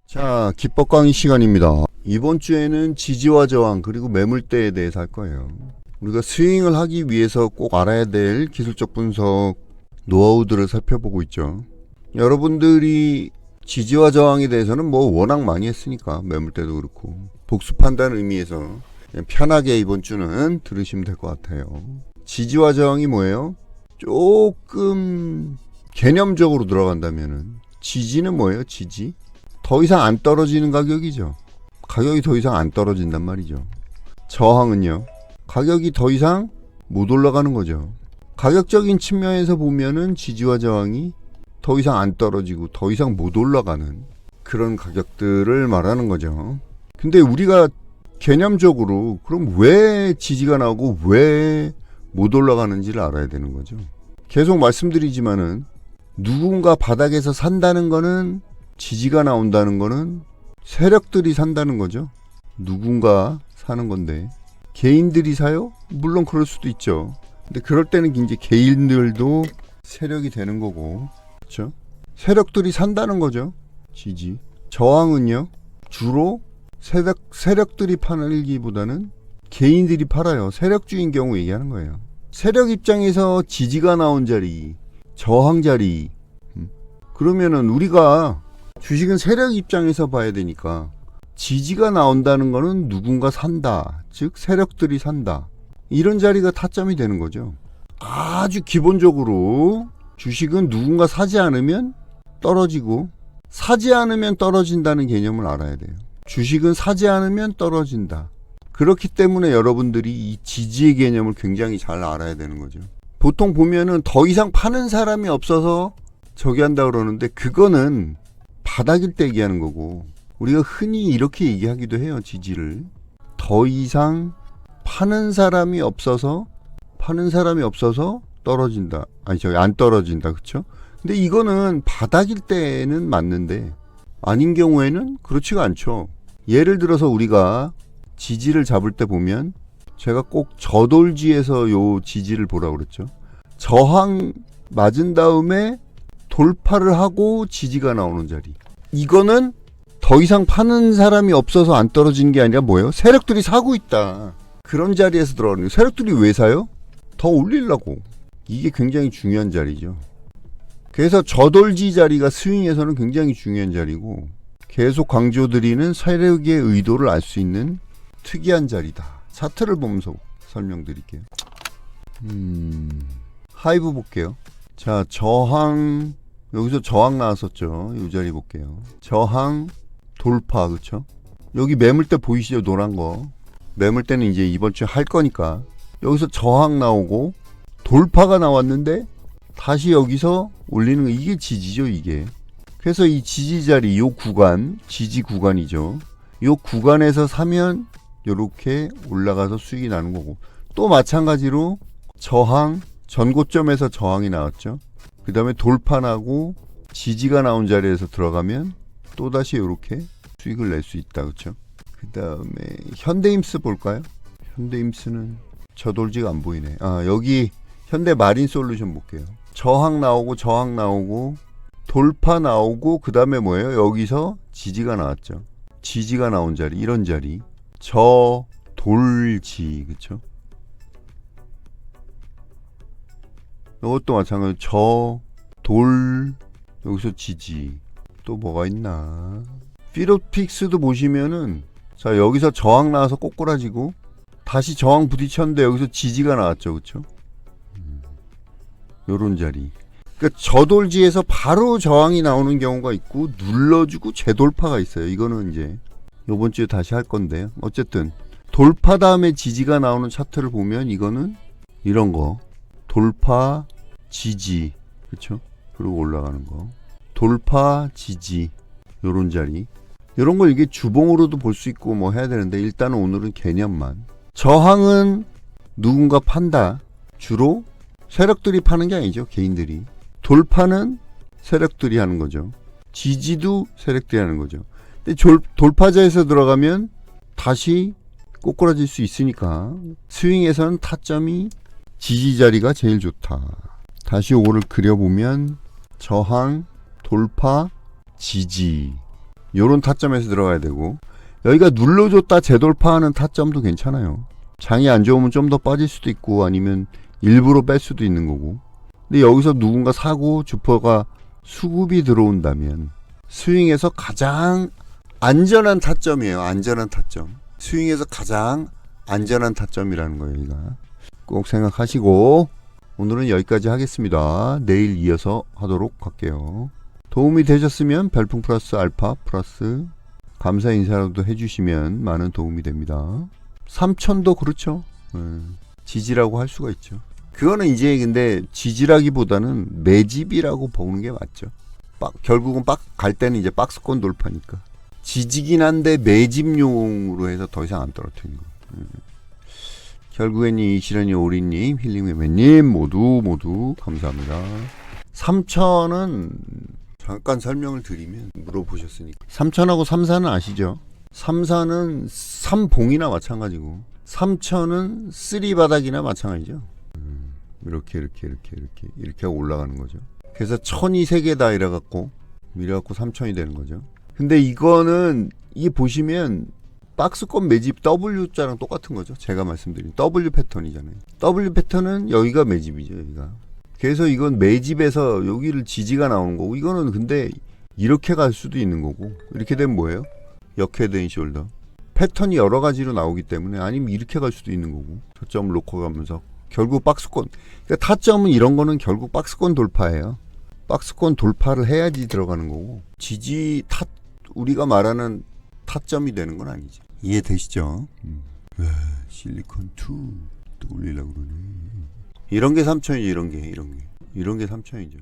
자, 기법 강의 시간입니다. 이번 주에는 지지와 저항 그리고 매물대에 대해서 할 거예요. 우리가 스윙을 하기 위해서 꼭 알아야 될 기술적 분석 노하우들을 살펴보고 있죠. 여러분들이 지지와 저항에 대해서는 뭐 워낙 많이 했으니까 매물대도 그렇고 복습한다는 의미에서 그냥 편하게 이번 주는 들으시면 될 것 같아요. 지지와 저항이 뭐예요? 조금 개념적으로 들어간다면은 지지는 뭐예요? 지지? 더 이상 안 떨어지는 가격이죠. 가격이 더 이상 안 떨어진단 말이죠. 저항은요, 가격이 더 이상 못 올라가는 거죠. 가격적인 측면에서 보면은 지지와 저항이 더 이상 안 떨어지고 더 이상 못 올라가는 그런 가격들을 말하는 거죠. 근데 우리가 개념적으로 그럼 왜 지지가 나오고 왜 못 올라가는지를 알아야 되는 거죠. 계속 말씀드리지만은 누군가 바닥에서 산다는 거는, 지지가 나온다는 거는 세력들이 산다는 거죠. 누군가 사는 건데 개인들이 사요? 물론 그럴 수도 있죠. 근데 그럴 때는 이제 개인들도 세력이 되는 거고, 그렇죠? 세력들이 산다는 거죠. 지지. 저항은요, 주로 세력들이 팔기보다는 개인들이 팔아요. 세력주의인 경우 얘기하는 거예요. 세력 입장에서 지지가 나온 자리, 저항 자리, 그러면은 우리가 주식은 세력 입장에서 봐야 되니까 지지가 나온다는 거는 누군가 산다, 즉 세력들이 산다, 이런 자리가 타점이 되는 거죠. 아주 기본적으로 주식은 누군가 사지 않으면 떨어지고 사지 않으면 떨어진다는 개념을 알아야 돼요. 주식은 사지 않으면 떨어진다. 그렇기 때문에 여러분들이 이 지지의 개념을 굉장히 잘 알아야 되는 거죠. 보통 보면은 더 이상 파는 사람이 없어서 저기 한다 그러는데 그거는 바닥일 때 얘기하는 거고, 우리가 흔히 이렇게 얘기하기도 해요. 지지를 더 이상 파는 사람이 없어서 떨어진다. 아니 저기 안 떨어진다. 그렇죠? 근데 이거는 바닥일 때는 맞는데 아닌 경우에는 그렇지가 않죠. 예를 들어서 우리가 지지를 잡을 때 보면 제가 꼭 저돌지에서 요 지지를 보라고 그랬죠. 저항 맞은 다음에 돌파를 하고 지지가 나오는 자리. 이거는 더 이상 파는 사람이 없어서 안 떨어지는 게 아니라 뭐예요? 세력들이 사고 있다. 그런 자리에서 들어가는 거예요. 세력들이 왜 사요? 더 올리려고. 이게 굉장히 중요한 자리죠. 그래서 저돌지 자리가 스윙에서는 굉장히 중요한 자리고, 계속 강조드리는 세력의 의도를 알 수 있는 특이한 자리다. 차트를 보면서 설명드릴게요. 하이브 볼게요. 자, 저항, 여기서 저항 나왔었죠. 이 자리 볼게요. 저항 돌파, 그렇죠? 여기 매물대 보이시죠? 노란 거. 매물대는 이제 이번 주에 할 거니까. 여기서 저항 나오고 돌파가 나왔는데 다시 여기서 올리는 거, 이게 지지죠, 이게. 그래서 이 지지 자리, 요 구간, 지지 구간이죠. 요 구간에서 사면 요렇게 올라가서 수익이 나는 거고, 또 마찬가지로 저항, 전고점에서 저항이 나왔죠. 그 다음에 돌파 나고 지지가 나온 자리에서 들어가면 또다시 이렇게 수익을 낼 수 있다. 그렇죠? 그 다음에 현대임스 볼까요? 현대임스는 저돌지가 안 보이네. 아, 여기 현대마린솔루션 볼게요. 저항 나오고 돌파 나오고 그 다음에 뭐예요? 여기서 지지가 나왔죠. 지지가 나온 자리, 이런 자리. 저돌지, 그렇죠? 이것도 마찬가지로 저돌, 여기서 지지. 또 뭐가 있나? 피로픽스도 보시면은, 자, 여기서 저항 나와서 꼬꾸라지고 다시 저항 부딪혔는데 여기서 지지가 나왔죠. 그렇죠? 요런 자리. 그러니까 저돌지에서 바로 저항이 나오는 경우가 있고 눌러주고 재돌파가 있어요. 이거는 이제 요번 주에 다시 할 건데요. 어쨌든 돌파 다음에 지지가 나오는 차트를 보면 이거는 이런 거. 돌파, 지지, 그렇죠? 그리고 올라가는 거. 돌파, 지지, 요런 자리. 요런 걸 이게 주봉으로도 볼 수 있고 뭐 해야 되는데, 일단은 오늘은 개념만. 저항은 누군가 판다. 주로 세력들이 파는 게 아니죠. 개인들이. 돌파는 세력들이 하는 거죠. 지지도 세력들이 하는 거죠. 근데 돌파자에서 들어가면 다시 꼬꾸라질 수 있으니까 스윙에서는 타점이 지지 자리가 제일 좋다. 다시 요거를 그려보면 저항, 돌파, 지지. 요런 타점에서 들어가야 되고, 여기가 눌러줬다 재돌파하는 타점도 괜찮아요. 장이 안 좋으면 좀 더 빠질 수도 있고 아니면 일부러 뺄 수도 있는 거고. 근데 여기서 누군가 사고 주포가 수급이 들어온다면 스윙에서 가장 안전한 타점이에요. 안전한 타점. 스윙에서 가장 안전한 타점이라는 거예요. 여기가 꼭 생각하시고, 오늘은 여기까지 하겠습니다. 내일 이어서 하도록 할게요. 도움이 되셨으면 별풍 플러스 알파 플러스 감사 인사라도 해주시면 많은 도움이 됩니다. 삼천도 그렇죠. 지지라고 할 수가 있죠. 그거는 이제 근데 지지라기보다는 매집이라고 보는 게 맞죠. 결국은 갈 때는 이제 박스권 돌파니까. 지지긴 한데 매집용으로 해서 더 이상 안 떨어뜨리는 거. 결국엔 이시련이 오리님, 힐링매매님 모두 감사합니다. 3천은 잠깐 설명을 드리면 물어보셨으니까 3천하고 3사는 아시죠? 3사는 3봉이나 마찬가지고 3천은 3바닥이나 마찬가지죠. 이렇게 하고 올라가는 거죠. 그래서 1000이 3개다 이래갖고 3천이 되는 거죠. 근데 이거는 이 보시면 박스권 매집 W자랑 똑같은 거죠. 제가 말씀드린 W 패턴이잖아요. W 패턴은 여기가 매집이죠. 여기가. 그래서 이건 매집에서 여기를 지지가 나오는 거고, 이거는 근데 이렇게 갈 수도 있는 거고, 이렇게 되면 뭐예요? 역헤드 앤 숄더. 패턴이 여러 가지로 나오기 때문에, 아니면 이렇게 갈 수도 있는 거고, 저점을 놓고 가면서 결국 박스권. 그러니까 타점은 이런 거는 결국 박스권 돌파예요. 박스권 돌파를 해야지 들어가는 거고, 우리가 말하는 타점이 되는 건 아니지. 이해되시죠? 실리콘2 또 올리려고 그러네. 이런 게 3천이죠. 이런 게 3천이죠.